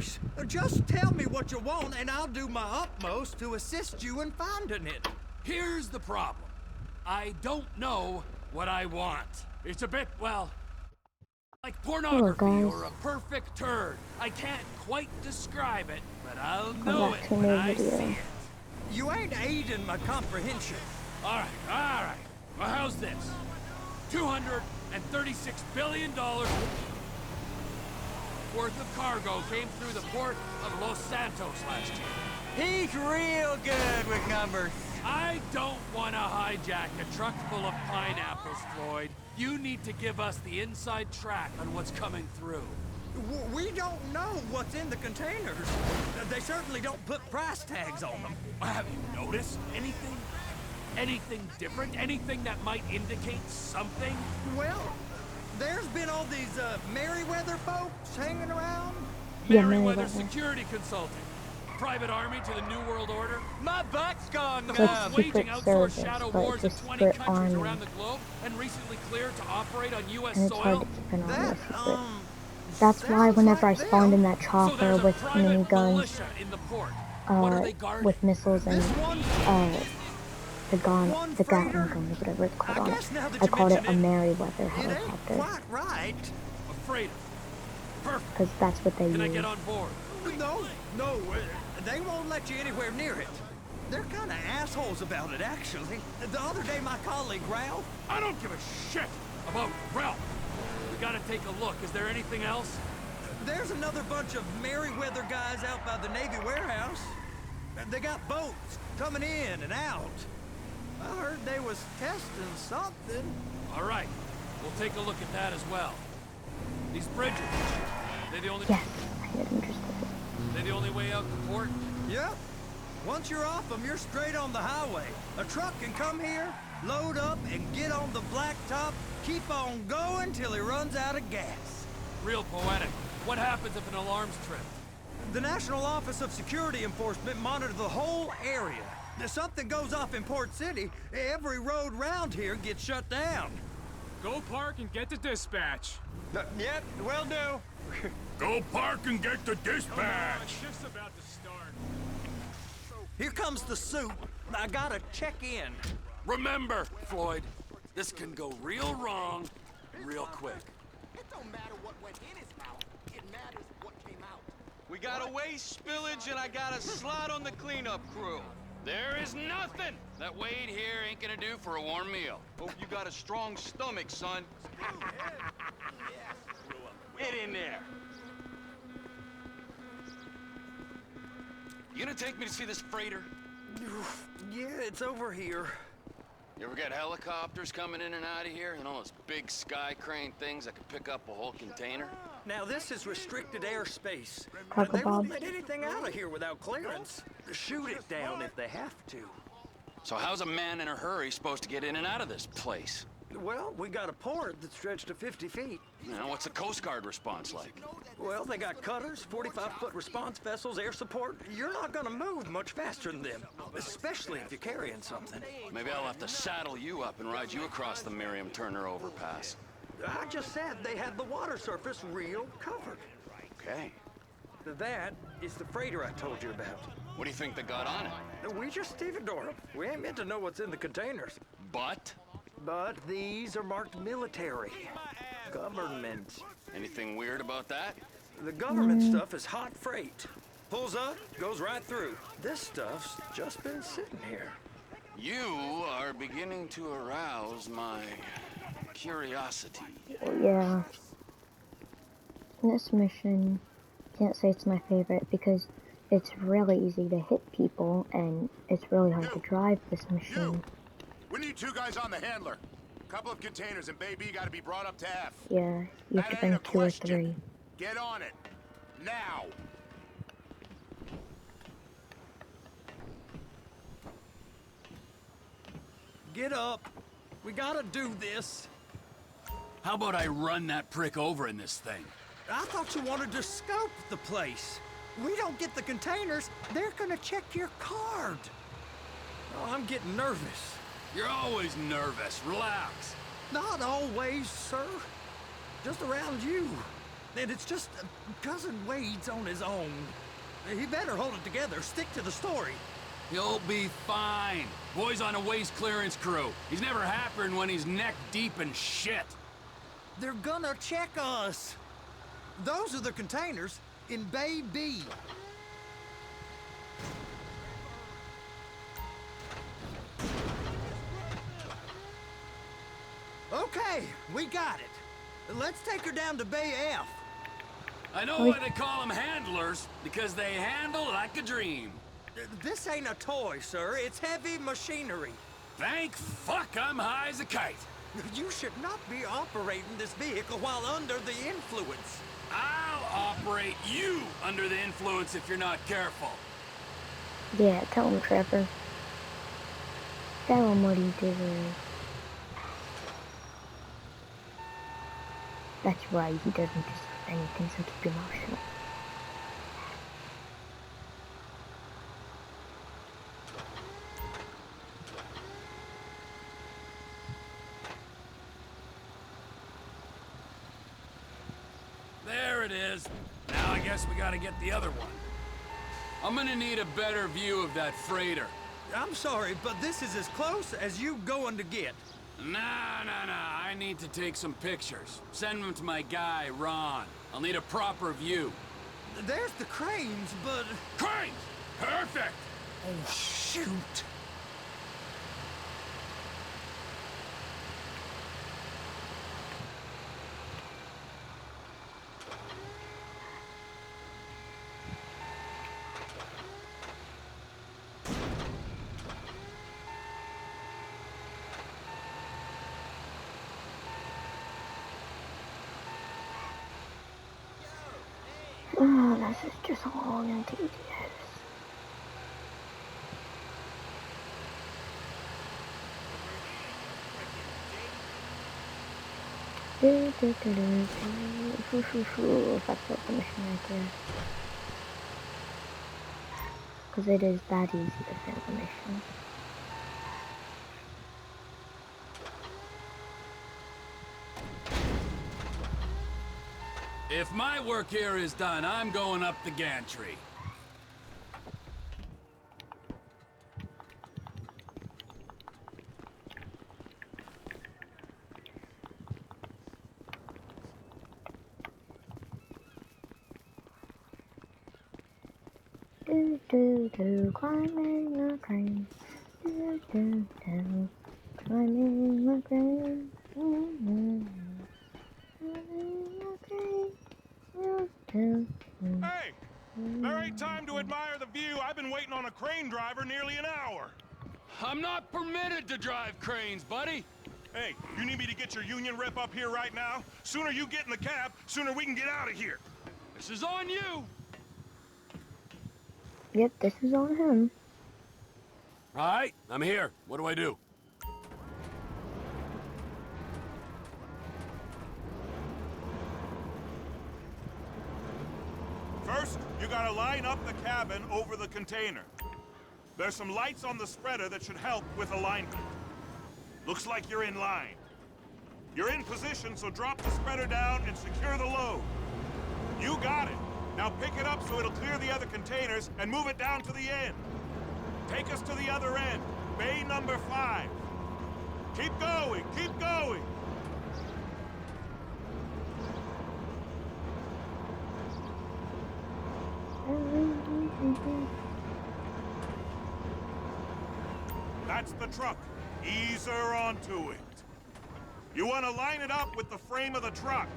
please, just tell me what you want and I'll do my utmost to assist you in finding it. Here's the problem. I don't know what I want. It's a bit, well, like pornography or a perfect turd. I can't quite describe it, but I'll know it when I see it. You ain't aiding my comprehension. All right. Well, how's this? $236 billion worth of cargo came through the port of Los Santos last year. He's real good with numbers. I don't want to hijack a truck full of pineapples, Floyd. You need to give us the inside track on what's coming through. We don't know what's in the containers. They certainly don't put price tags on them. Have you noticed anything? Anything different? Anything that might indicate something? Well, there's been all these Merryweather folks hanging around. Merryweather Security Consulting. Private army to the New World Order. My butt's gone numb. Waging outsourced shadow wars in 20 countries around the globe and recently cleared to operate on U.S. soil. That's why whenever I spawned in that chopper with miniguns, with missiles and the Gatling gun, whatever it's called on it, I called it a Merryweather helicopter. Quite right. Afraid of. Because that's what they use. Can I get on board? No, they won't let you anywhere near it. They're kind of assholes about it, actually. The other day, my colleague, Ralph... I don't give a shit about Ralph. We gotta take a look. Is there anything else? There's another bunch of Merryweather guys out by the Navy warehouse. They got boats coming in and out. I heard they was testing something. All right. We'll take a look at that as well. These bridges, they the only... Yes, I get interested. They the only way out the port? Yep. Once you're off them, you're straight on the highway. A truck can come here, load up, and get on the blacktop, keep on going till he runs out of gas. Real poetic. What happens if an alarm's tripped? The National Office of Security Enforcement monitors the whole area. If something goes off in Port City, every road round here gets shut down. Go park and get to dispatch. Yep, will do. Go park and get to dispatch. Shift's about to start. Here comes the suit. I gotta check in. Remember, Floyd, this can go real wrong, real quick. It don't matter what went in his mouth. It matters what came out. We got a waste spillage and I got a slot on the cleanup crew. There is nothing that Wade here ain't gonna do for a warm meal. Hope you got a strong stomach, son. Get in there. You gonna take me to see this freighter? Yeah, it's over here. You ever get helicopters coming in and out of here? You know, those big sky crane things that could pick up a whole container? Now, this is restricted airspace. Taco They won't Bob. let anything out of here without clearance. Shoot it down if they have to. So how's a man in a hurry supposed to get in and out of this place? Well, we got a port that's stretched to 50 feet. You know, what's the Coast Guard response like? Well, they got cutters, 45-foot response vessels, air support. You're not gonna move much faster than them, especially if you're carrying something. Maybe I'll have to saddle you up and ride you across the Miriam Turner overpass. I just said they had the water surface real covered. Okay. That is the freighter I told you about. What do you think they got on it? We just stevedore them. We ain't meant to know what's in the containers. But? But these are marked military. Government. Anything weird about that? The government stuff is hot freight. Pulls up, goes right through. This stuff's just been sitting here. You are beginning to arouse my curiosity. Yeah. This mission, can't say it's my favorite because it's really easy to hit people and it's really hard to drive this mission. We need 2 guys on the handler. A couple of containers and Baby got to be brought up to F. Yeah, you have to bring 2 or 3. Get on it. Now. Get up. We gotta do this. How about I run that prick over in this thing? I thought you wanted to scope the place. We don't get the containers, they're gonna check your card. Oh, I'm getting nervous. You're always nervous. Relax. Not always, sir. Just around you. And it's just Cousin Wade's on his own. He better hold it together, stick to the story. He'll be fine. Boy's on a waste clearance crew. He's never happier than when he's neck deep in shit. They're gonna check us. Those are the containers in Bay B. Okay, we got it. Let's take her down to Bay F. I know why they call them handlers, because they handle like a dream. This ain't a toy, sir. It's heavy machinery. Thank fuck I'm high as a kite. You should not be operating this vehicle while under the influence. I'll operate you under the influence if you're not careful. Yeah, tell him, Trevor. Tell him what he did. That's right, he doesn't deserve anything, so keep your mouth shut. There it is. Now I guess we gotta get the other one. I'm gonna need a better view of that freighter. I'm sorry, but this is as close as you going to get. Nah. I need to take some pictures. Send them to my guy, Ron. I'll need a proper view. There's the cranes, but... Cranes! Perfect! Oh, shoot. Oh, this is just long and tedious. If I put the mission right there. Because it is that easy to fail the mission. If my work here is done, I'm going up the gantry. Climbing the crane. Climbing the crane. Hey! There ain't time to admire the view. I've been waiting on a crane driver nearly an hour. I'm not permitted to drive cranes, buddy. Hey, you need me to get your union rep up here right now? Sooner you get in the cab, sooner we can get out of here. This is on you. Yep, this is on him. All right, I'm here. What do I do? First, you gotta line up the cabin over the container. There's some lights on the spreader that should help with alignment. Looks like you're in line. You're in position, so drop the spreader down and secure the load. You got it. Now pick it up so it'll clear the other containers and move it down to the end. Take us to the other end, bay number 5. Keep going, keep going. That's the truck. Ease her onto it. You want to line it up with the frame of the truck.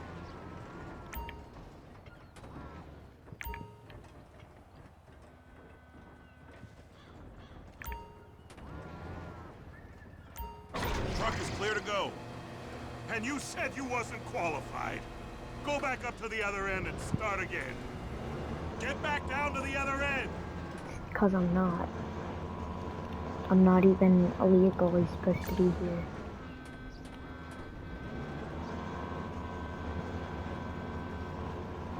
Truck is clear to go. And you said you wasn't qualified. Go back up to the other end and start again. Get back down to the other end. Because I'm not. I'm not even illegally supposed to be here.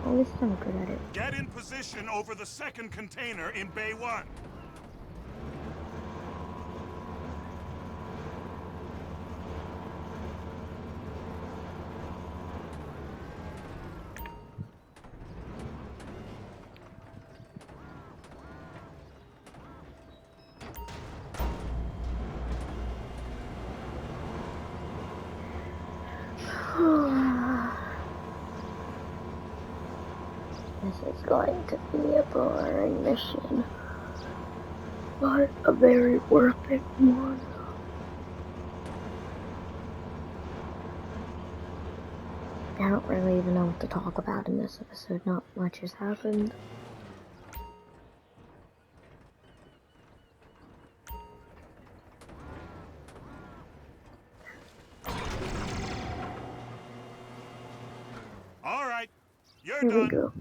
At least I'm good at it. Get in position over the second container in Bay 1. This is going to be a boring mission, but a very worth it one. I don't really even know what to talk about in this episode. Not much has happened. All right, you're Here done. we go.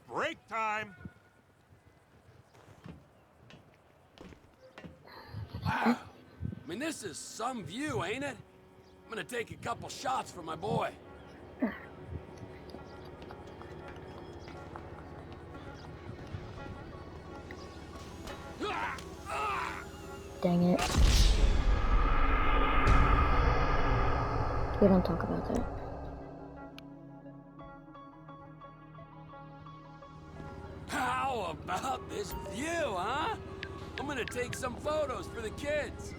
Break time. Wow. I mean, this is some view, ain't it? I'm gonna take a couple shots for my boy. Dang it. We don't talk about that. How about this view, huh? I'm gonna take some photos for the kids.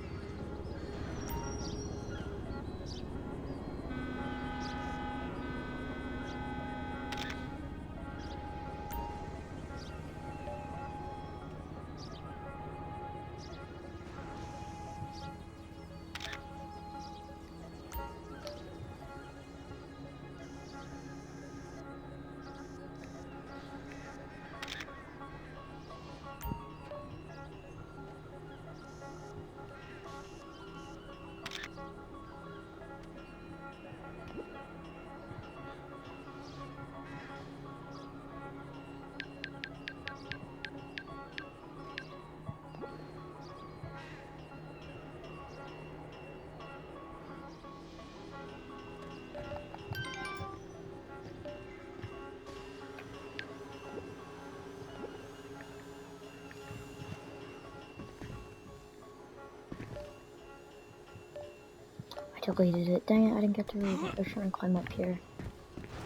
I deleted it. Dang it, I didn't get to read it. I was trying to climb up here.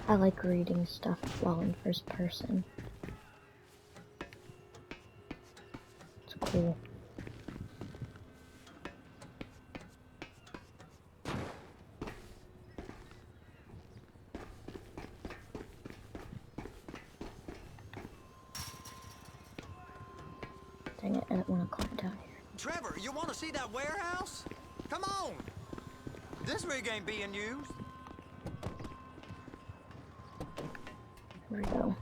I like reading stuff while in first person. It's cool. Dang it, I don't want to climb down here. Trevor, you want to see that warehouse? Come on. This rig ain't being used. Here we go.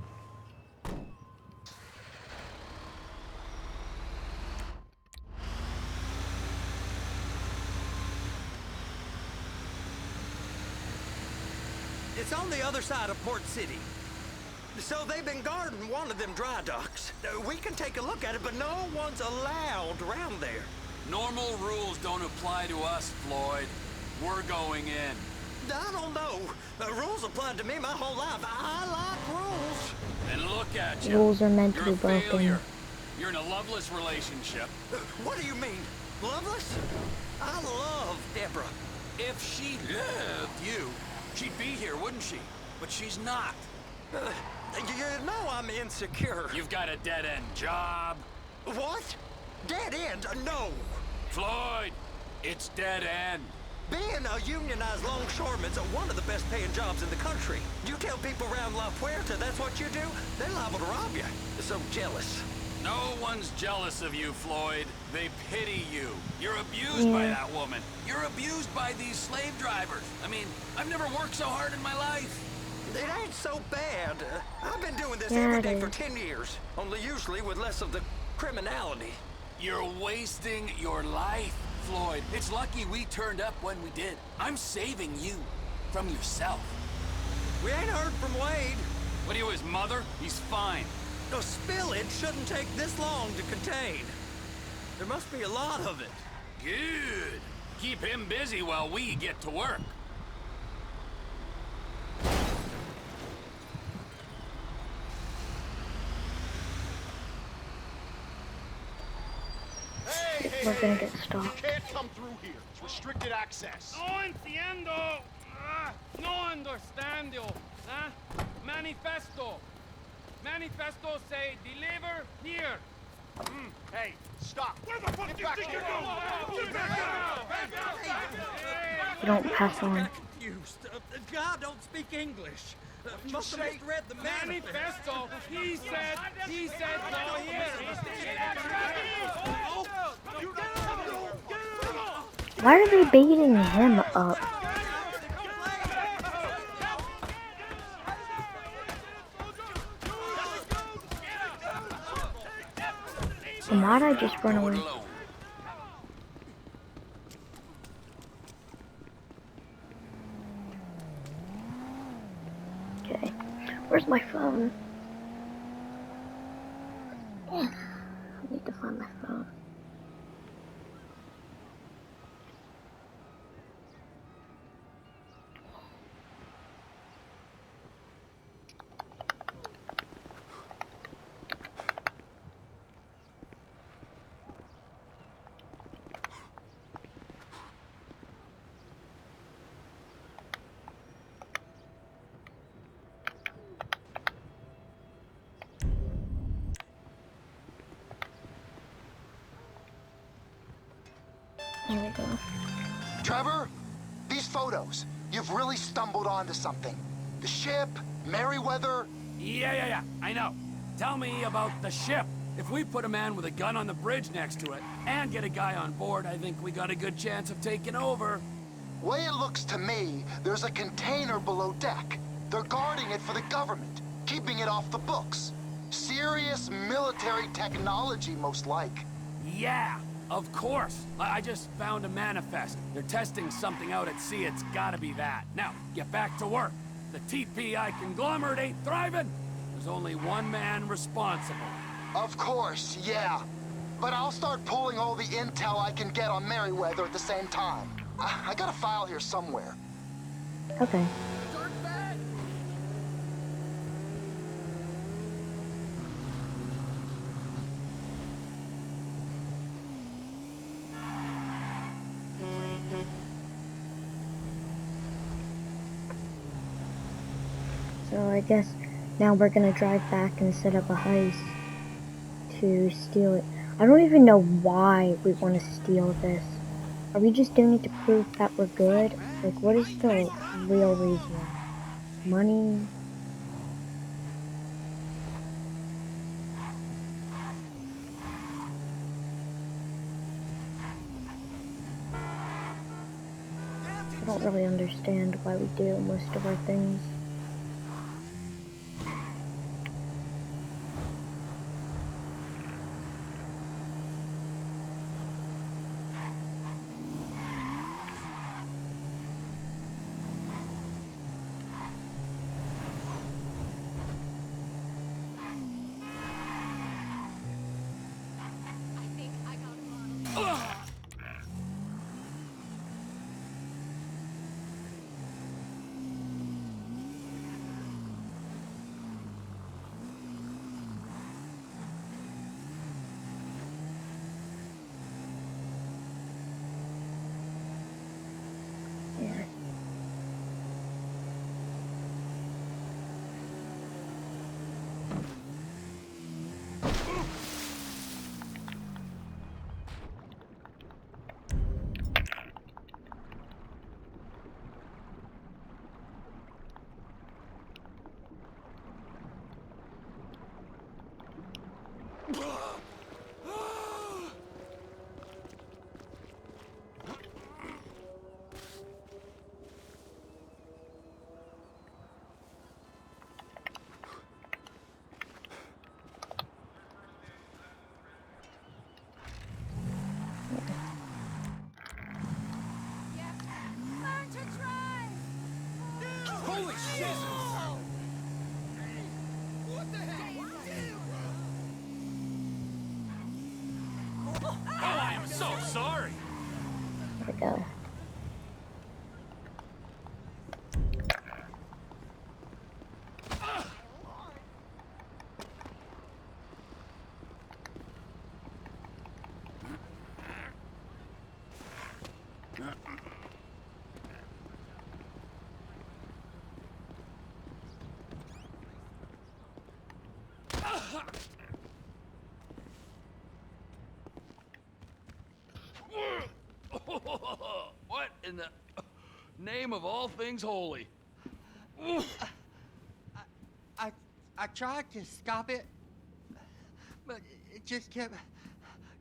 It's on the other side of Port City. So they've been guarding one of them dry docks. We can take a look at it, but no one's allowed around there. Normal rules don't apply to us, Floyd. We're going in. I don't know. Rules applied to me my whole life. I like rules. And look at you. Rules are meant to You're be broken. a failure. You're in a loveless relationship. What do you mean? Loveless? I love Deborah. If she loved you, she'd be here, wouldn't she? But she's not. You know I'm insecure. You've got a dead-end job. What? Dead end? No. Floyd, it's dead end. Being a unionized longshoreman's one of the best paying jobs in the country. You tell people around La Puerta that's what you do, they're liable to rob you. They're so jealous. No one's jealous of you, Floyd. They pity you. You're abused by that woman. You're abused by these slave drivers. I mean, I've never worked so hard in my life. It ain't so bad. I've been doing this every day for 10 years, only usually with less of the criminality. You're wasting your life, Floyd. It's lucky we turned up when we did. I'm saving you from yourself. We ain't heard from Wade. What are you, his mother? He's fine. No, spillage shouldn't take this long to contain. There must be a lot of it. Good. Keep him busy while we get to work. We're gonna get stopped. You can't come through here. It's restricted access. No entiendo. No understando. Manifesto. Manifesto say deliver here. Hey, stop. Where the fuck do you think you're going? You don't pass on. confused. God don't speak English. Must have misread the manifesto. Manifesto. He said no here. Why are they beating him up? And why'd I just run away? Okay, where's my phone? I need to find my phone. There we go. Trevor, these photos, you've really stumbled onto something. The ship, Merryweather. Yeah, I know. Tell me about the ship. If we put a man with a gun on the bridge next to it, and get a guy on board, I think we got a good chance of taking over. Way it looks to me, there's a container below deck. They're guarding it for the government, keeping it off the books. Serious military technology, most like. Yeah, of course. I just found a manifest. They're testing something out at sea. It's gotta be that. Now, get back to work. The TPI conglomerate ain't thriving. There's only one man responsible. Of course, yeah. But I'll start pulling all the intel I can get on Merryweather at the same time. I got a file here somewhere. Okay. So I guess now we're gonna drive back and set up a heist to steal it. I don't even know why we want to steal this. Are we just doing it to prove that we're good? Like, what is the real reason? Money? I don't really understand why we do most of our things. Holy shit! Oh, I am so sorry. There we go. What in the... name of all things holy. I tried to stop it, but it just kept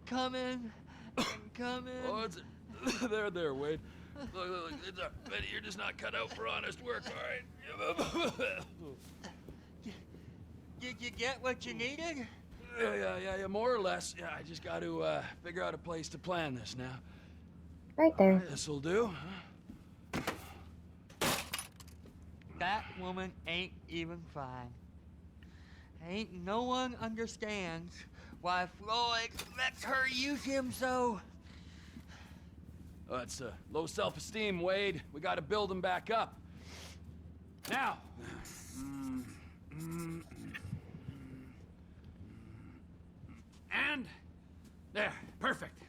coming and coming. Oh, it's there, Wade. Look, it's Betty, you're just not cut out for honest work, all right? Did you get what you needed? Yeah, more or less. Yeah, I just got to figure out a place to plan this now. Right there. This'll do. That woman ain't even fine. Ain't no one understands why Floyd lets her use him so. Oh, that's low self-esteem, Wade. We got to build him back up. Now. And there, perfect.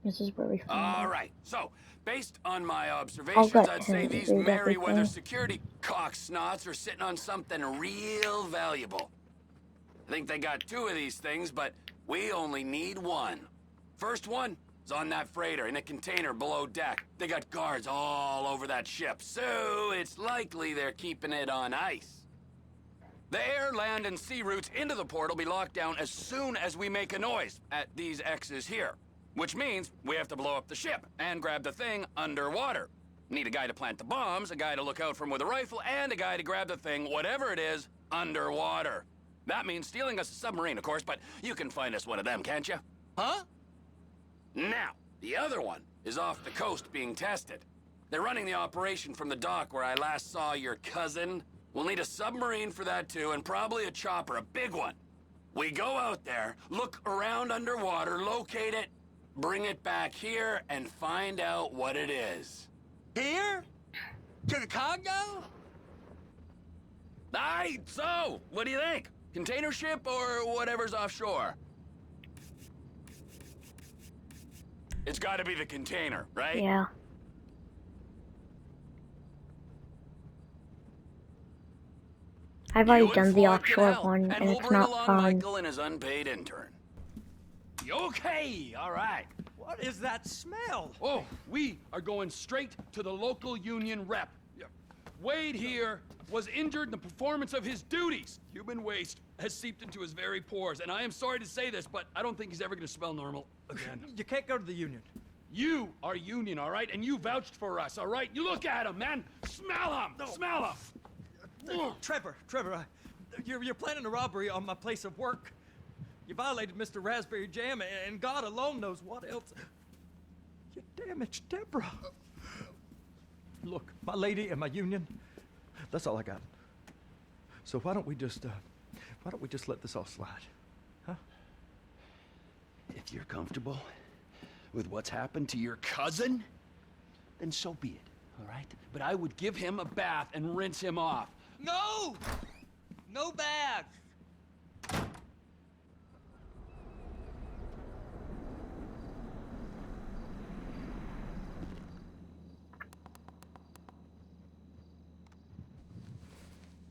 This is where we find All out. right, so based on my observations, I'd say these read Merryweather everything. security cocksnots are sitting on something real valuable. I think they got 2 of these things, but we only need 1. First one is on that freighter in a container below deck. They got guards all over that ship, so it's likely they're keeping it on ice. The air, land, and sea routes into the port will be locked down as soon as we make a noise at these X's here. Which means we have to blow up the ship and grab the thing underwater. Need a guy to plant the bombs, a guy to look out for 'em with a rifle, and a guy to grab the thing, whatever it is, underwater. That means stealing us a submarine, of course, but you can find us one of them, can't you? Huh? Now, the other one is off the coast being tested. They're running the operation from the dock where I last saw your cousin. We'll need a submarine for that too, and probably a chopper, a big one. We go out there, look around underwater, locate it, bring it back here, and find out what it is. Here? To the Congo? Aye, so, what do you think? Container ship or whatever's offshore? It's gotta be the container, right? Yeah. I've already You done and the Floyd can offshore help, one, and and we'll it's bring not along fun. Michael and his unpaid intern. Okay, all right. What is that smell? Oh, we are going straight to the local union rep. Wade here was injured in the performance of his duties. Human waste has seeped into his very pores, and I am sorry to say this, but I don't think he's ever going to smell normal again. You can't go to the union. You are union, all right? And you vouched for us, all right? You look at him, man. Smell him. No. Smell him. Trevor, you're planning a robbery on my place of work. You violated Mr. Raspberry Jam, and God alone knows what else. You damaged Deborah. Look, my lady and my union, that's all I got. So why don't we just let this all slide, huh? If you're comfortable with what's happened to your cousin, then so be it, all right? But I would give him a bath and rinse him off. No! No bags!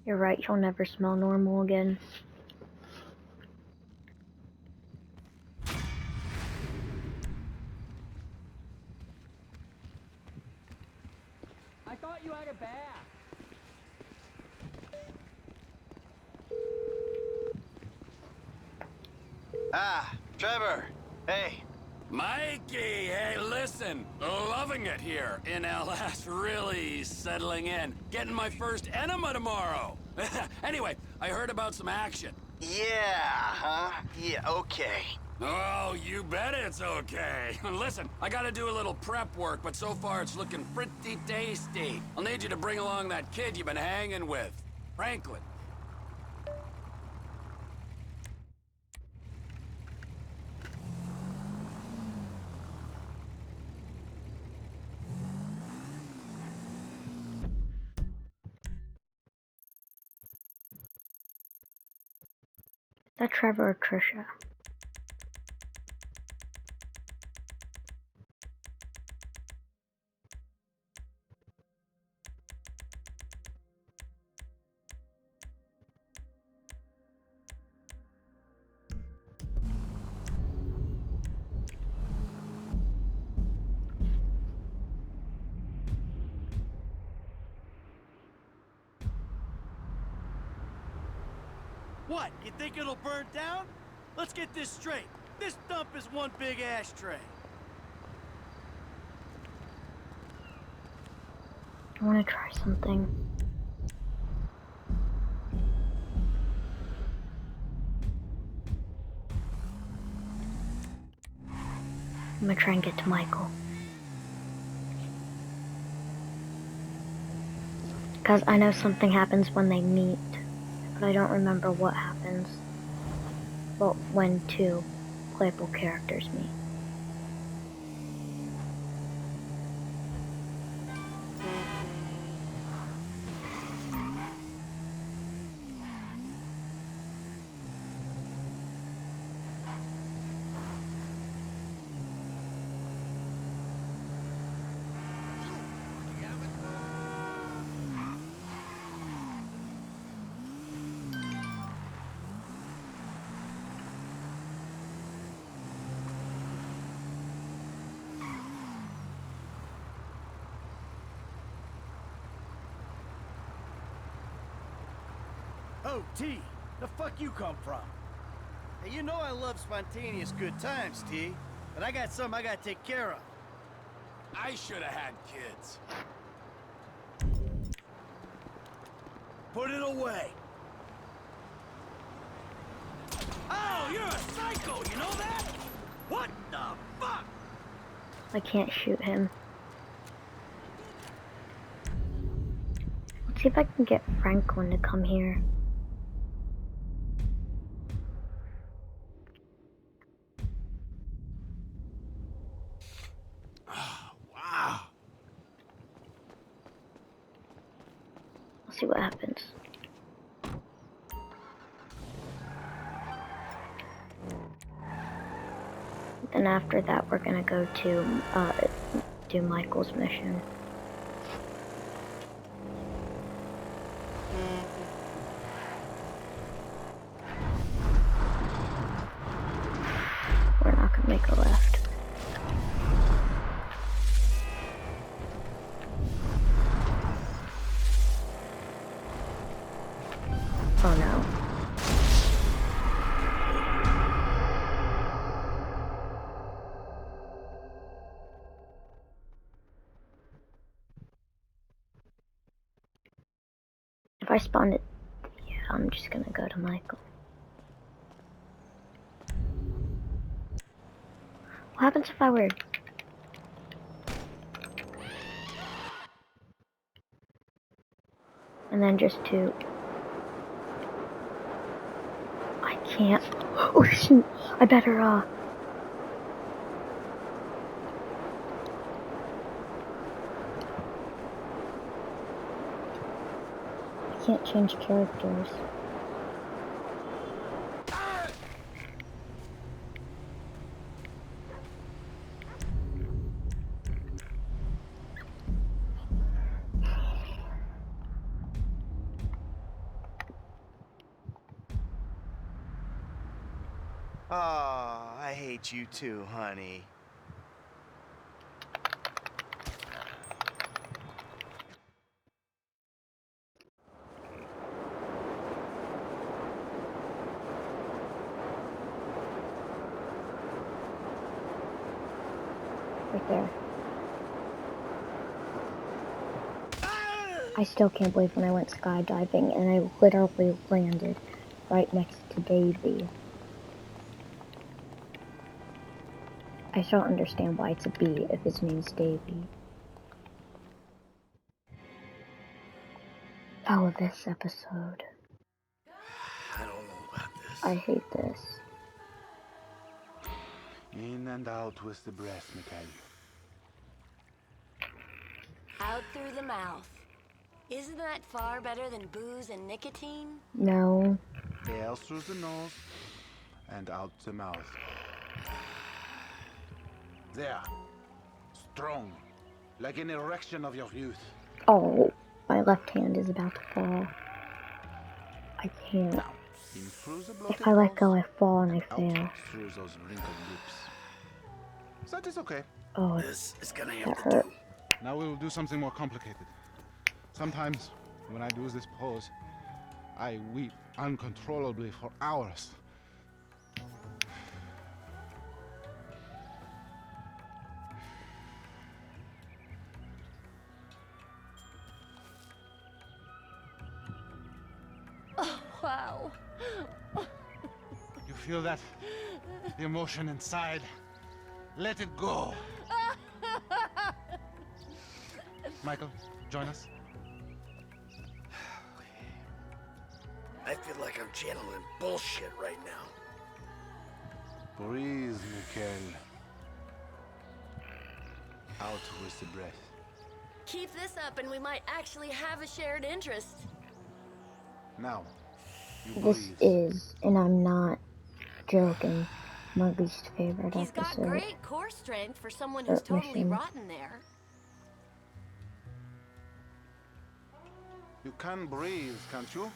You're right, you'll never smell normal again. I thought you had a bath. Ah, Trevor. Hey. Mikey, hey, listen. Loving it here in LS. Really settling in. Getting my first enema tomorrow. Anyway, I heard about some action. Yeah, huh? Yeah, okay. Oh, you bet it's okay. Listen, I gotta do a little prep work, but so far it's looking pretty tasty. I'll need you to bring along that kid you've been hanging with, Franklin. Is that Trevor or Trisha? What, you think it'll burn down? Let's get this straight. This dump is one big ashtray. I want to try something. I'm gonna try and get to Michael. Because I know something happens when they meet, but I don't remember what happens. Well, when two playable characters meet. Oh, T, the fuck you come from? Hey, you know I love spontaneous good times, T. But I got something I gotta take care of. I should have had kids. Put it away. Oh, you're a psycho, you know that? What the fuck? I can't shoot him. Let's see if I can get Franklin to come here. Wow. We'll see what happens. Then after that, we're gonna go to do Michael's mission. We're not gonna make a left. Oh no. If I spawned it, yeah, I'm just gonna go to Michael. What happens if I were... And then just to... I can't... Oh shoot! I better, I can't change characters. Oh, I hate you too, honey. Right there. I still can't believe when I went skydiving and I literally landed right next to Davey. I still don't understand why it's a B if his name's Davey. Oh, this episode. I don't know about this. I hate this. In and out with the breath, Mikhail. Out through the mouth. Isn't that far better than booze and nicotine? No. Air through the nose and out the mouth. There. Strong. Like an erection of your youth. Oh, my left hand is about to fall. I can't. Now, in through the If I let go, I fall and I out fail. through those wrinkled lips. That is okay. Oh, This is gonna that have to hurt. do. Now we will do something more complicated. Sometimes, when I do this pose, I weep uncontrollably for hours. Oh, wow. You feel that? The emotion inside. Let it go. Michael, join us. I feel like I'm channeling bullshit right now. Breathe, Mikhail. Out with the breath. Keep this up and we might actually have a shared interest. Now, you This breathe. is, and I'm not joking, my least favorite He's got episode. great core strength for someone who's totally mission. rotten there. You can breathe, can't you?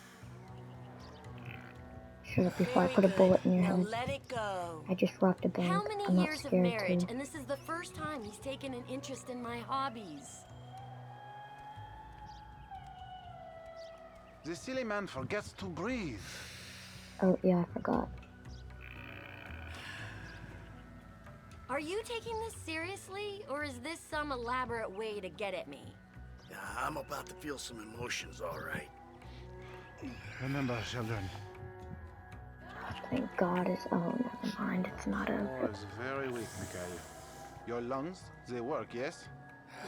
Shut up before I put a bullet in your Now head. let it go. I just robbed a bank. How many I'm not years of scared marriage, to. and this is the first time he's taken an interest in my hobbies. The silly man forgets to breathe. Oh yeah, I forgot. Are you taking this seriously, or is this some elaborate way to get at me? Yeah, I'm about to feel some emotions, all right. Remember, children. Thank God it's. Oh, never mind. It's not Core over. is very weak, Mikhail. Your lungs, they work, yes?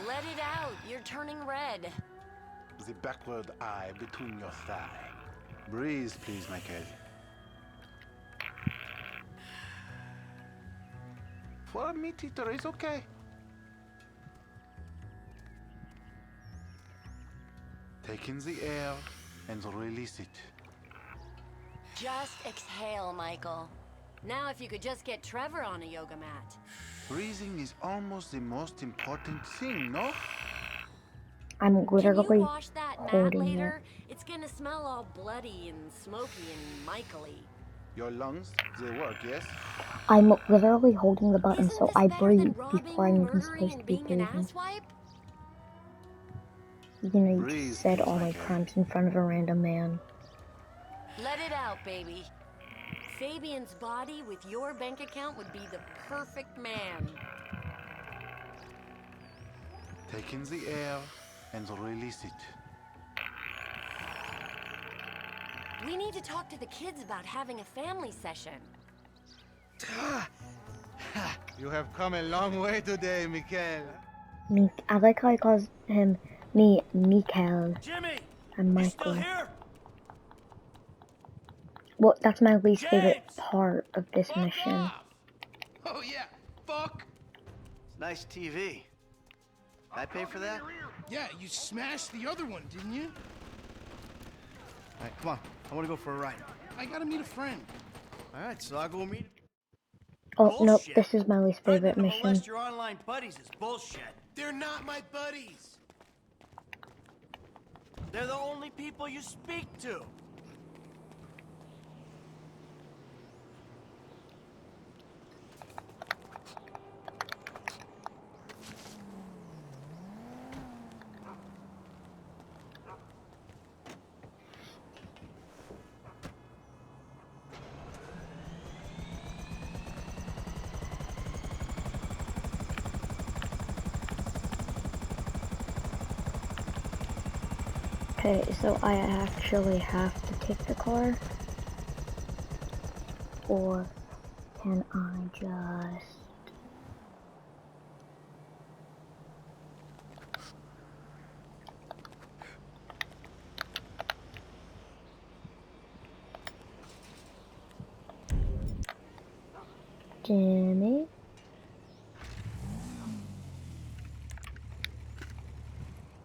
Let it out. You're turning red. The backward eye between your thigh. Breathe, please, Mikhail. For a meat eater, it's okay. Take in the air and release it. Just exhale, Michael. Now if you could just get Trevor on a yoga mat. Breathing is almost the most important thing, no? I'm Can you literally wash that mat holding later? it. It's gonna smell all bloody and smoky and Michael-y. Your lungs, they work, yes? I'm literally holding the button Isn't so this I better breathe than robbing, before I'm even murdering, supposed and to be being an breathing. asswipe? You know, you Breathe, just said please, all my Mikhail. crimes in front of a random man. Let it out, baby. Fabian's body with your bank account would be the perfect man. Take in the air and release it. We need to talk to the kids about having a family session. You have come a long way today, Mikhail. I like how he calls him Mikhail. Jimmy! I'm You still Michael. here? Well, that's my least favorite part of this mission. Oh yeah, fuck! It's nice TV. I pay for that? Yeah, you smashed the other one, didn't you? Alright, come on. I wanna go for a ride. I gotta meet a friend. Alright, so I'll go meet. Oh, nope, Bullshit. this is my least favorite Threatening to mission. molest your online buddies is bullshit. They're not my buddies. They're the only people you speak to. Okay, so I actually have to take the car? Or can I just... Jimmy?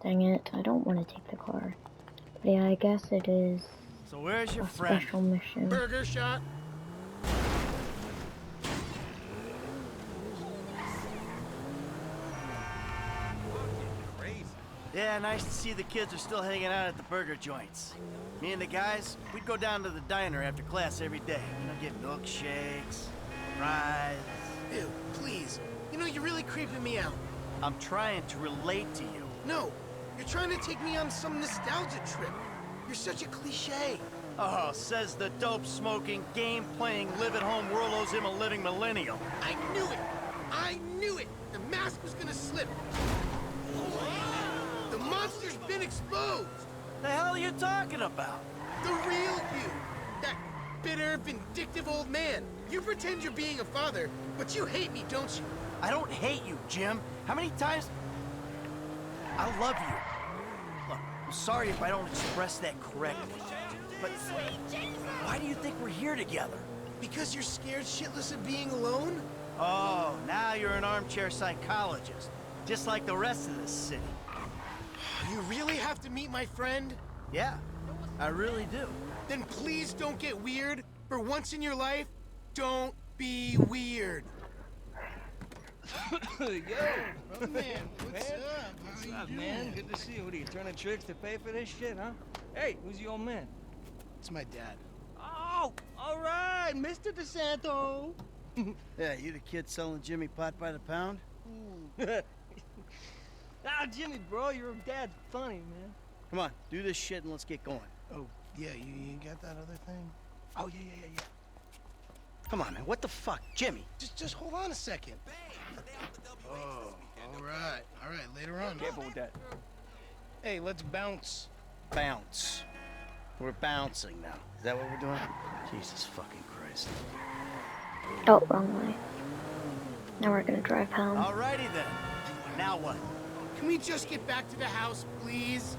Dang it, I don't want to take the car. But yeah, I guess it is So where's your a friend? special mission. Burger shot. Yeah, nice to see the kids are still hanging out at the burger joints. Me and the guys, we'd go down to the diner after class every day. You know, get milkshakes, fries. Ew, please. You know, you're really creeping me out. I'm trying to relate to you. No, you're trying to take me on some nostalgia trip. You're such a cliche. Oh, says the dope-smoking, game-playing, live-at-home world owes him a living millennial. I knew it! I knew it! The mask was gonna slip. The monster's been exposed! The hell are you talking about? The real you! That bitter, vindictive old man. You pretend you're being a father, but you hate me, don't you? I don't hate you, Jim. How many times... I love you. Look, I'm sorry if I don't express that correctly. But why do you think we're here together? Because you're scared shitless of being alone? Oh, now you're an armchair psychologist. Just like the rest of this city. You really have to meet my friend? Yeah, I really do. Then please don't get weird. For once in your life, don't be weird. Yo, brother man, what's up? What's up, man? Good to see you. What are you turning tricks to pay for this shit, huh? Hey, who's your old man? It's my dad. Oh, all right, Mr. DeSanto. Yeah, you the kid selling Jimmy pot by the pound? Ah, Jimmy, bro, your dad's funny, man. Come on, do this shit and let's get going. Oh, yeah, you got that other thing? Oh, yeah. Come on, man, what the fuck? Jimmy! Just hold on a second. Oh, all right, later on. Careful with that. Hey, let's bounce. Bounce. We're bouncing now. Is that what we're doing? Jesus fucking Christ. Oh, wrong way. Now we're gonna drive home. Alrighty then. Now what? Can we just get back to the house, please?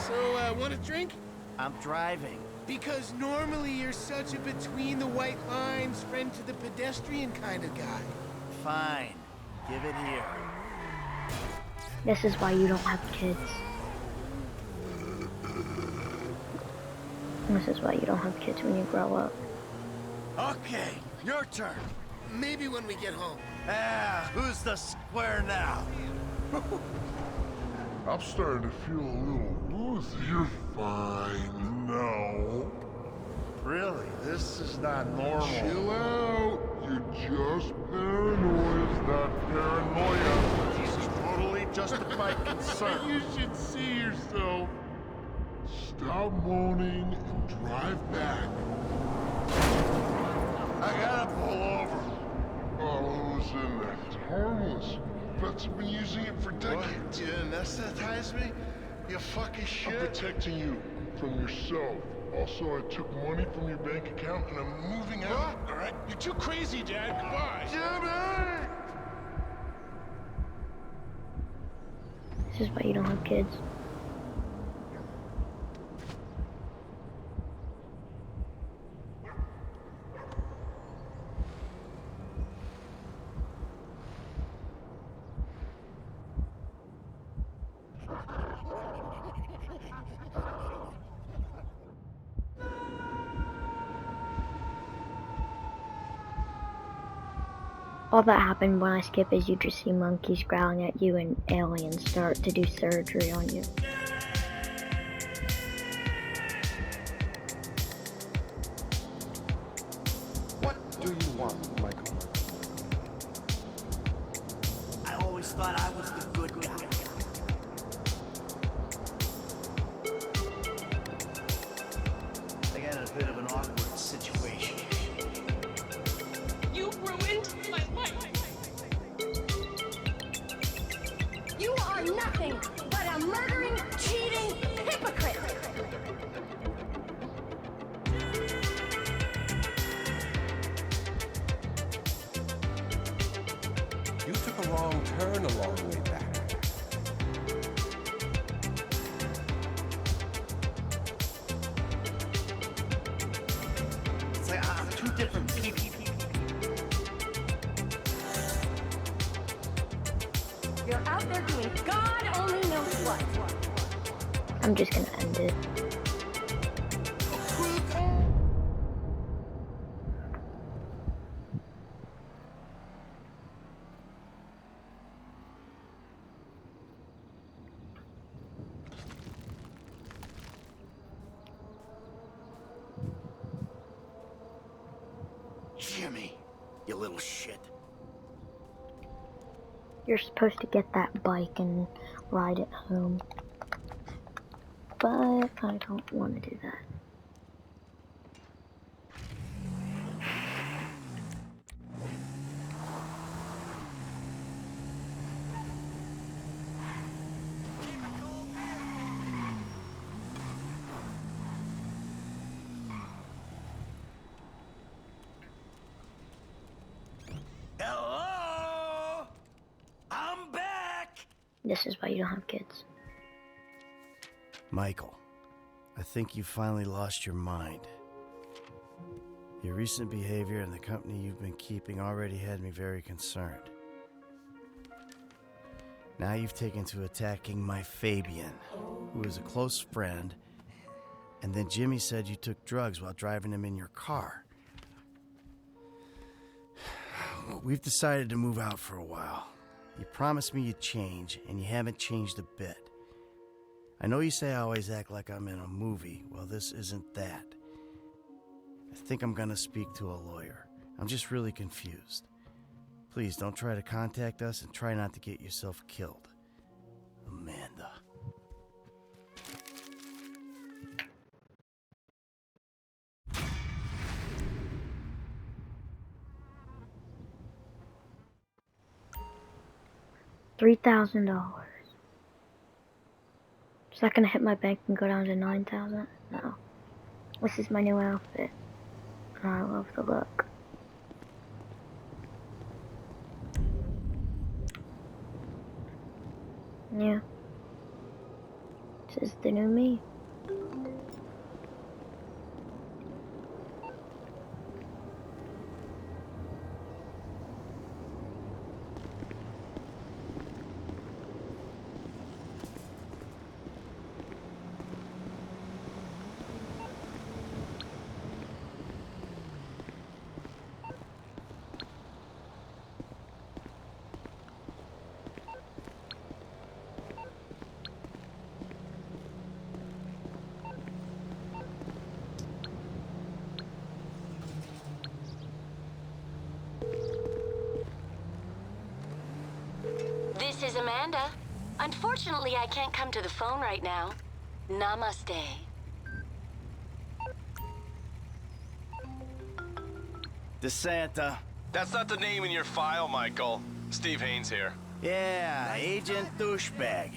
So, want a drink? I'm driving. Because normally you're such a between the white lines, friend to the pedestrian kind of guy. Fine. Give it here. This is why you don't have kids. This is why you don't have kids when you grow up. Okay, your turn. Maybe when we get home. Ah, who's the square now? I'm starting to feel a little loose. You're fine. No. Really? This is not normal. Chill out. You're just paranoid. It's not paranoia. This is totally justified concern. You should see yourself. Stop moaning and drive back. I gotta pull over. Oh, who's in there? It's harmless. Vets have been using it for decades. What? You anesthetize me? You fucking shit. I'm protecting you from yourself. Also, I took money from your bank account and I'm moving out. All right? You're too crazy, Dad. Goodbye. Jimmy! This is why you don't have kids. All that happened when I skip is you just see monkeys growling at you and aliens start to do surgery on you. What do you want, Michael? I always thought I was the good guy. I got in a bit of an awkward situation. You ruined my life. You are nothing but a murdering, cheating hypocrite. You took a wrong turn a long way back. It's like I'm two different people. You're out there doing God only knows what. I'm just gonna end it. Jimmy, you little shit. You're supposed to get that bike and ride it home. But I don't want to do that. Hello? I'm back! This is why you don't have kids. Michael, I think you finally lost your mind. Your recent behavior and the company you've been keeping already had me very concerned. Now you've taken to attacking my Fabian, who is a close friend, and then Jimmy said you took drugs while driving him in your car. We've decided to move out for a while. You promised me you'd change, and you haven't changed a bit. I know you say I always act like I'm in a movie. Well, this isn't that. I think I'm gonna speak to a lawyer. I'm just really confused. Please don't try to contact us and try not to get yourself killed. Amanda. $3,000. Is that gonna hit my bank and go down to 9,000? No. This is my new outfit. I love the look. Yeah. This is the new me. This is Amanda. Unfortunately, I can't come to the phone right now. Namaste. DeSanta. That's not the name in your file, Michael. Steve Haynes here. Yeah, Agent Douchebag.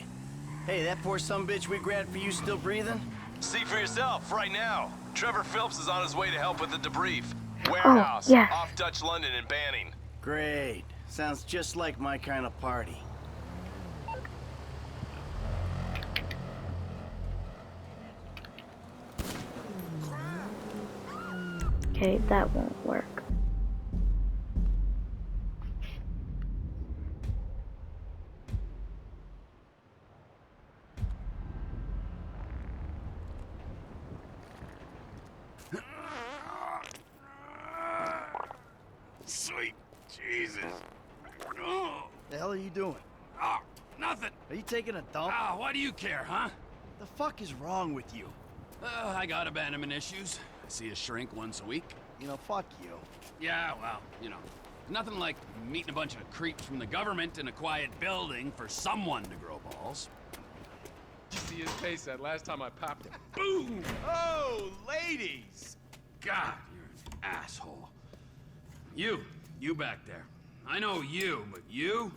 Hey, that poor sumbitch we grabbed for you still breathing? See for yourself, right now. Trevor Phillips is on his way to help with the debrief. Oh, Warehouse, yes. off Dutch London and Banning. Great. Sounds just like my kind of party. Okay, that won't work. Sweet Jesus. The hell are you doing? Oh, nothing. Are you taking a dump? Ah, why do you care, huh? The fuck is wrong with you? I got abandonment issues. I see a shrink once a week. You know, fuck you. Yeah, well, you know, nothing like meeting a bunch of creeps from the government in a quiet building for someone to grow balls. Did you see his face that last time I popped him? Boom! Oh, ladies! God, you're an asshole. You back there. I know you, but you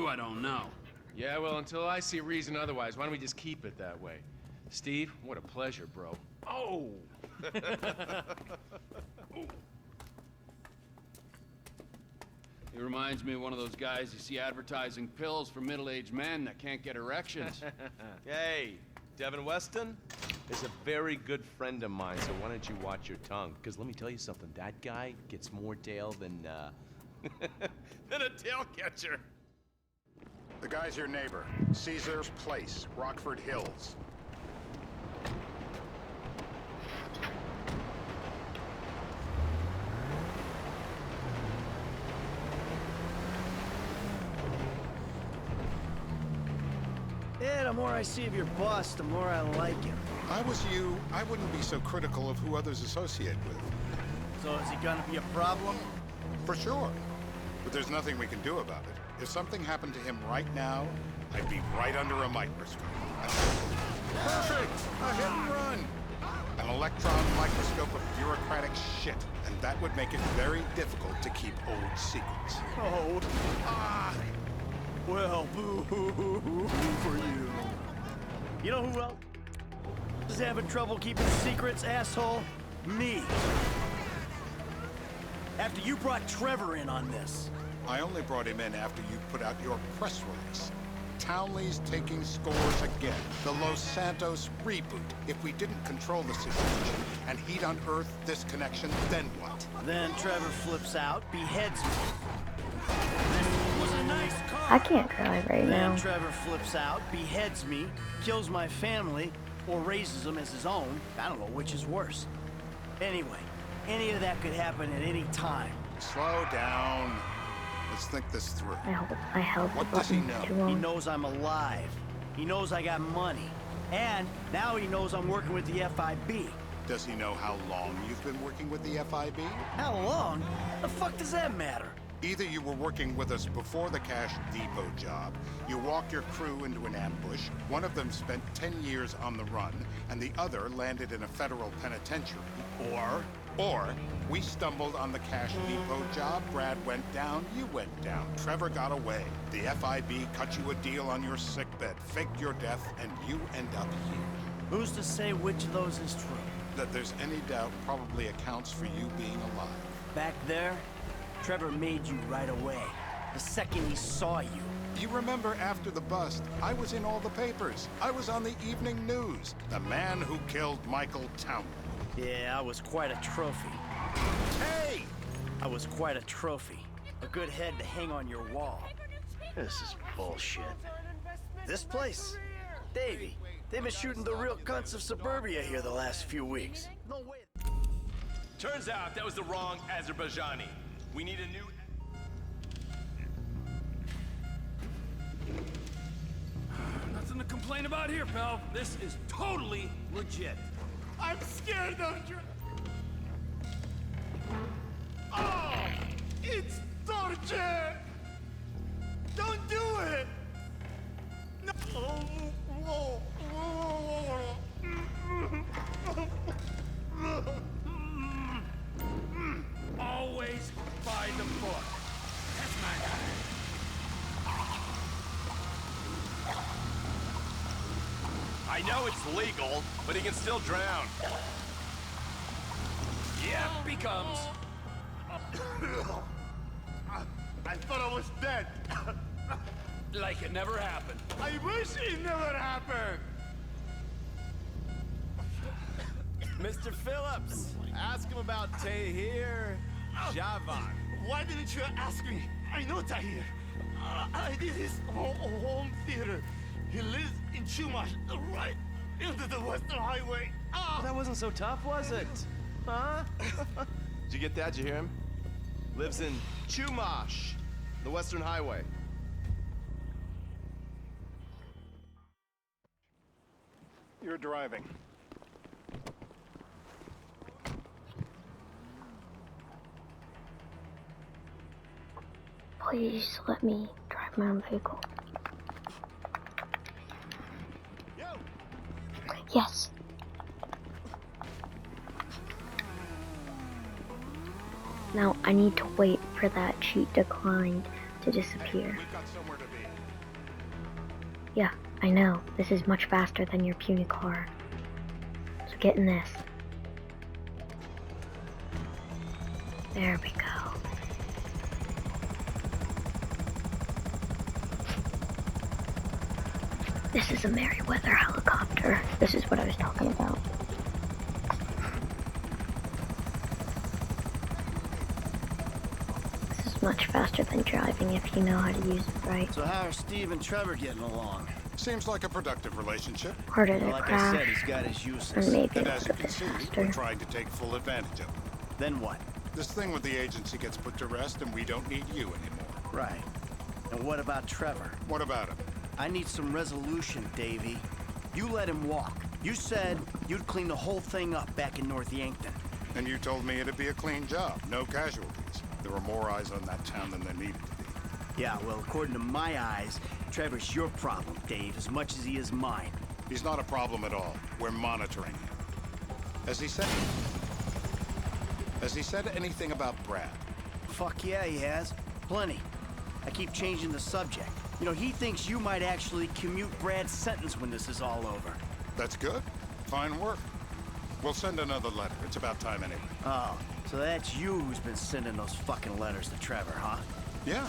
I don't know. Yeah, well, until I see reason otherwise, why don't we just keep it that way? Steve, what a pleasure, bro. Oh! He reminds me of one of those guys you see advertising pills for middle-aged men that can't get erections. Hey, Devin Weston is a very good friend of mine, so why don't you watch your tongue? Because let me tell you something, that guy gets more tail than, than a tail catcher. The guy's your neighbor. Caesar's Place, Rockford Hills. Yeah, the more I see of your boss, the more I like him. If I was you, I wouldn't be so critical of who others associate with. So is he gonna be a problem? For sure. But there's nothing we can do about it. If something happened to him right now, I'd be right under a microscope. Perfect! A hit and run! An electron microscope of bureaucratic shit, and that would make it very difficult to keep old secrets. Oh, well, boo-hoo-hoo-hoo for you. You know who else is having trouble keeping secrets, asshole? Me. After you brought Trevor in on this. I only brought him in after you put out your press release. Townley's taking scores again. The Los Santos reboot. If we didn't control the situation and he'd unearthed this connection, then what? Then Trevor flips out, beheads me. Was a nice car. I can't drive right now. Then Trevor flips out, beheads me, kills my family, or raises them as his own. I don't know which is worse. Anyway, any of that could happen at any time. Slow down. Let's think this through. I held the button too long. He knows I'm alive. He knows I got money. And now he knows I'm working with the FIB. Does he know how long you've been working with the FIB? How long? The fuck does that matter? Either you were working with us before the Cash Depot job, you walked your crew into an ambush, one of them spent 10 years on the run, and the other landed in a federal penitentiary. Or we stumbled on the Cash Depot job, Brad went down, you went down, Trevor got away. The FIB cut you a deal on your sickbed, faked your death, and you end up here. Who's to say which of those is true? That there's any doubt probably accounts for you being alive. Back there, Trevor made you right away. The second he saw you. You remember after the bust, I was in all the papers. I was on the evening news. The man who killed Michael Townley. Yeah, I was quite a trophy. Hey! I was quite a trophy. A good head to hang on your wall. This is bullshit. This place? Davey, they've been shooting the real cunts of suburbia here the last few weeks. No way. Turns out that was the wrong Azerbaijani. We need a new... Nothing to complain about here, pal. This is totally legit. I'm scared of you. Oh, it's torture. Don't do it. No. Always by the book. That's my guy. I know it's legal, but he can still drown. Yep, he comes. I thought I was dead. Like it never happened. I wish it never happened. Mr. Phillips, ask him about Tahir Javan. Why didn't you ask me? I know Tahir. I did his home theater. He lives in Chumash, right into the Western Highway. That wasn't so tough, was it? Huh? Did you get that? Did you hear him? Lives in Chumash, the Western Highway. You're driving. Please let me drive my own vehicle. Yes. Now I need to wait for that cheat declined to disappear. We've got somewhere to be. Yeah, I know. This is much faster than your puny car. So get in this. There we go. This is a Merryweather helicopter. This is what I was talking about. This is much faster than driving if you know how to use it right. So how are Steve and Trevor getting along? Seems like a productive relationship. Or did it Like crash? I said, he's got his uses. And maybe And a as little you bit can see, faster. we're trying to take full advantage of it. Then what? This thing with the agency gets put to rest and we don't need you anymore. Right. And what about Trevor? What about him? I need some resolution, Davey. You let him walk. You said you'd clean the whole thing up back in North Yankton. And you told me it'd be a clean job, no casualties. There were more eyes on that town than there needed to be. Yeah, well, according to my eyes, Trevor's your problem, Dave, as much as he is mine. He's not a problem at all. We're monitoring him. Has he said anything about Brad? Fuck yeah, he has. Plenty. I keep changing the subject. You know, he thinks you might actually commute Brad's sentence when this is all over. That's good. Fine work. We'll send another letter. It's about time anyway. Oh, so that's you who's been sending those fucking letters to Trevor, huh? Yeah.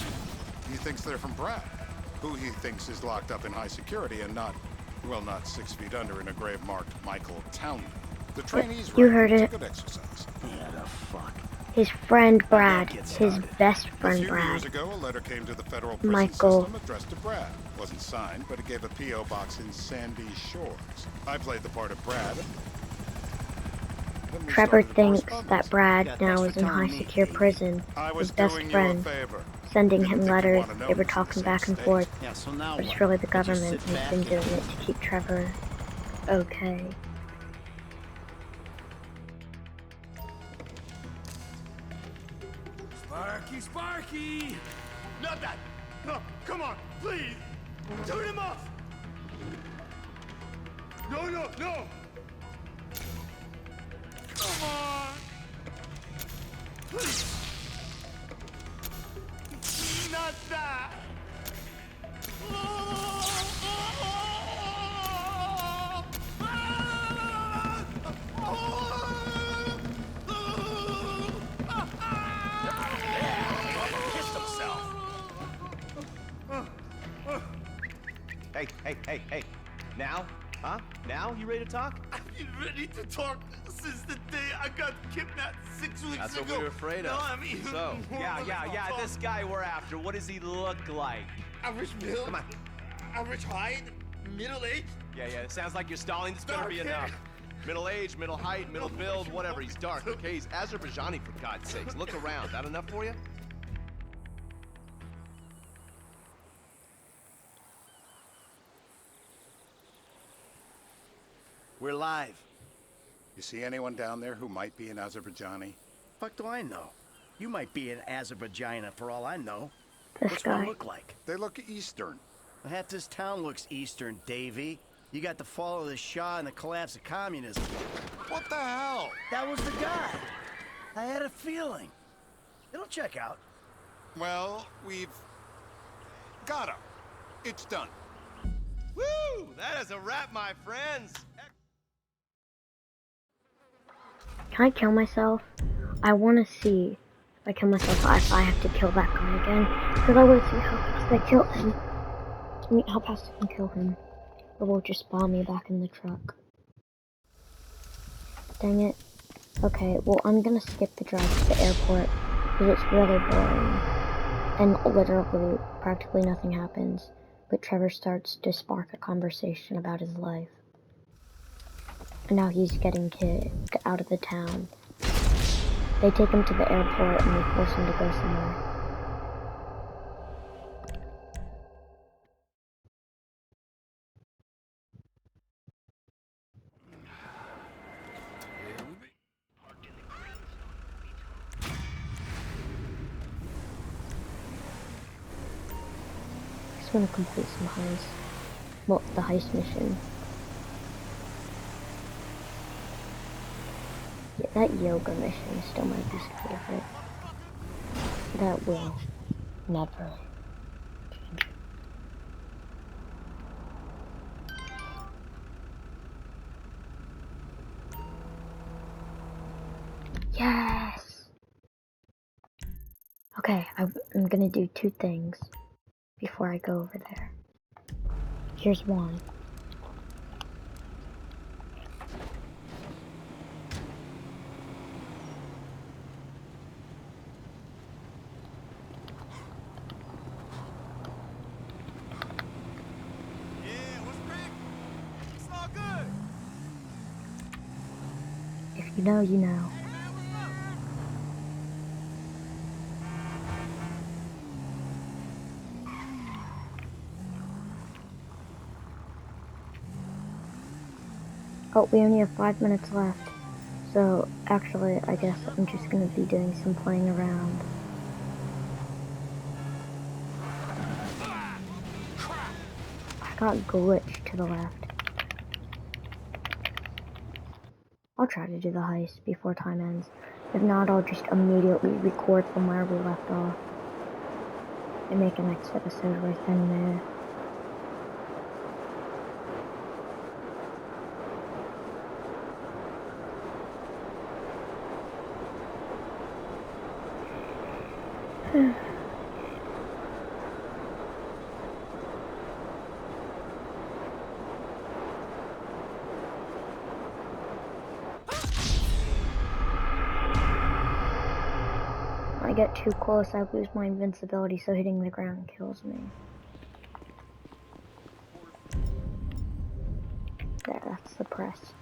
He thinks they're from Brad, who he thinks is locked up in high security and not 6 feet under in a grave marked Michael Townley. The trainees You heard it's it. a good exercise. Yeah, the fuck. His friend Brad, his best friend A few Brad. years ago, a letter came to the federal prison Michael. system addressed to Brad. Wasn't signed, but it gave a P.O. box in Sandy Shores. I played the part of Brad. Then we Trevor started a thinks correspondence. that Brad Yeah, now thanks is for in telling high me, secure Dave. prison. I was His best doing you a friend, favor. sending Didn't him think you'd letters. wanna know They were he's in the talking same back and state. forth. Yeah, so now But it's what? really the We'll just government sit who's back been and- doing it to keep Trevor okay. Sparky, Sparky! Not that! No, come on, please! Turn him off! No, no, no! Come on! Please! Not that! Kissed himself. Hey. Now? Huh? Now? You ready to talk? I've been ready to talk since the day I got kidnapped 6 weeks That's ago. what we were afraid of. Now I'm even So, more yeah, ready to talk. this guy we're after, what does he look like? Average build, Come on. average height, middle age. Yeah, it sounds like you're stalling. This better be Dark enough. hair. Middle age, middle height, middle build, whatever. He's dark, okay? He's Azerbaijani, for God's sakes. Look around. That enough for you? We're live. You see anyone down there who might be an Azerbaijani? Fuck do I know? You might be an Azerbaijana for all I know. This What's guy. one look like? They look Eastern. Half this town looks Eastern, Davy. You got the fall of the Shah and the collapse of communism. What the hell? That was the guy. I had a feeling. It'll check out. Well, we've got him. It's done. Woo! That is a wrap, my friends. Can I kill myself? I want to see if I kill myself if I have to kill that guy again. Because I want to see how fast I kill him. I mean, how fast I can kill him. Or will it just spawn me back in the truck? Dang it. Okay, well, I'm gonna skip the drive to the airport. Because it's really boring. And literally, practically nothing happens. But Trevor starts to spark a conversation about his life. And now he's getting kicked out of the town. They take him to the airport and they force him to go somewhere. I just want to complete some heist. Well, the heist mission. Yeah, that yoga mission is still my least favorite. That will never change. Yes! Okay, I'm gonna do 2 things before I go over there. Here's one. If you know, you know. Oh, we only have 5 minutes left. So, actually, I guess I'm just gonna be doing some playing around. got glitched to the left. I'll try to do the heist before time ends. If not, I'll just immediately record from where we left off. And make a next episode right then and there. I get too close, I lose my invincibility, so hitting the ground kills me. There, that's suppressed.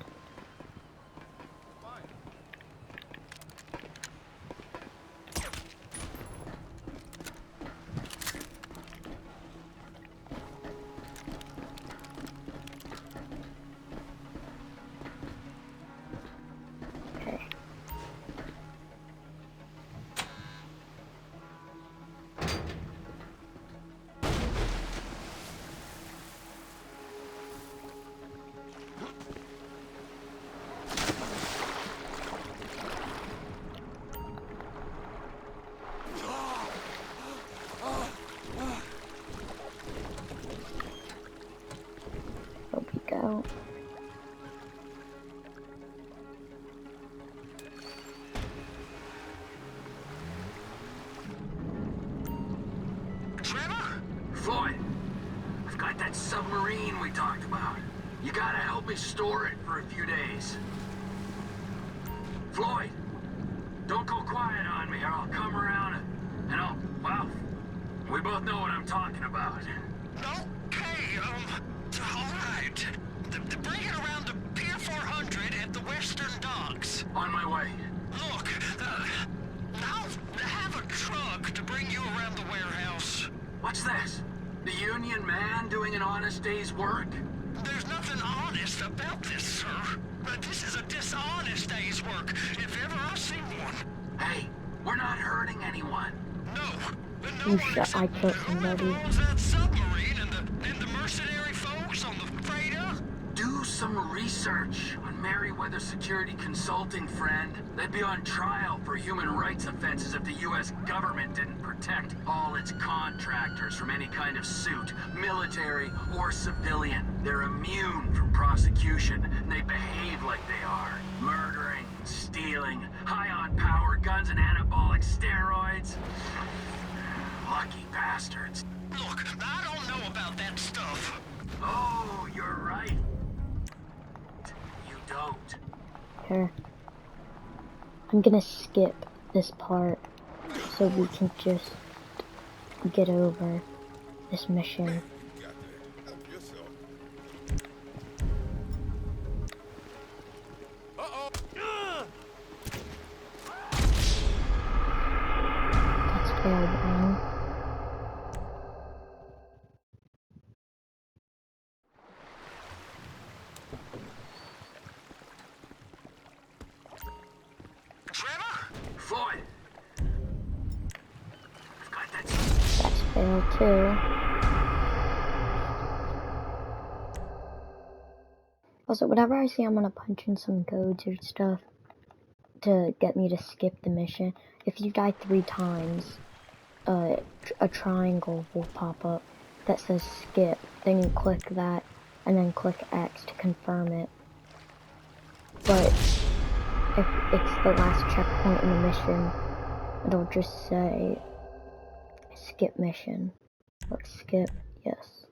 Go. Trevor? Floyd, I've got that submarine we talked about. You gotta help me store it for a few days. Floyd, don't go quiet on me or I'll come around and I'll, well, we both know what I'm talking about. Okay, alright. Bring it around to Pier 400 at the Western Docks. On my way. Look, I'll have a truck to bring you around the warehouse. What's this? The union man doing an honest day's work? There's nothing honest about this, sir. This is a dishonest day's work, if ever I've seen one. Hey, we're not hurting anyone. No, You shot, I killed somebody. that submarine and the mercenary folks on the freighter? Do some research on Merryweather Security Consulting, friend. They'd be on trial for human rights offenses if the U.S. government didn't protect all its contractors from any kind of suit, military or civilian. They're immune from prosecution, and they behave like they are. Murdering, stealing, high on power guns and anabolic steroids. Lucky bastards. Look, I don't know about that stuff. Oh, you're right. You don't. Here. I'm gonna skip this part so we can just get over this mission. That's failed one. Floyd! I've got that. That's failed too. Also, whenever I see I'm gonna punch in some codes or stuff to get me to skip the mission, if you die 3 times, a triangle will pop up that says skip. Then you click that, and then click X to confirm it. But if it's the last checkpoint in the mission, it'll just say skip mission. Or skip, yes.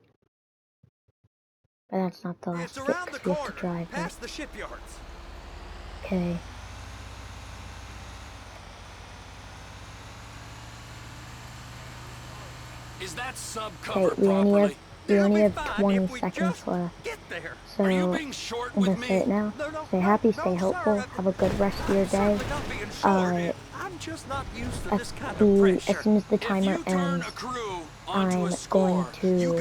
But that's not the last skip, because we have to drive it. Past the shipyards. Okay. Is that sub Okay, covered we properly? only have 20 seconds left. So, I'm gonna say it now. Stay happy, stay hopeful, have a good rest of your day. As soon as the timer ends, I'm going to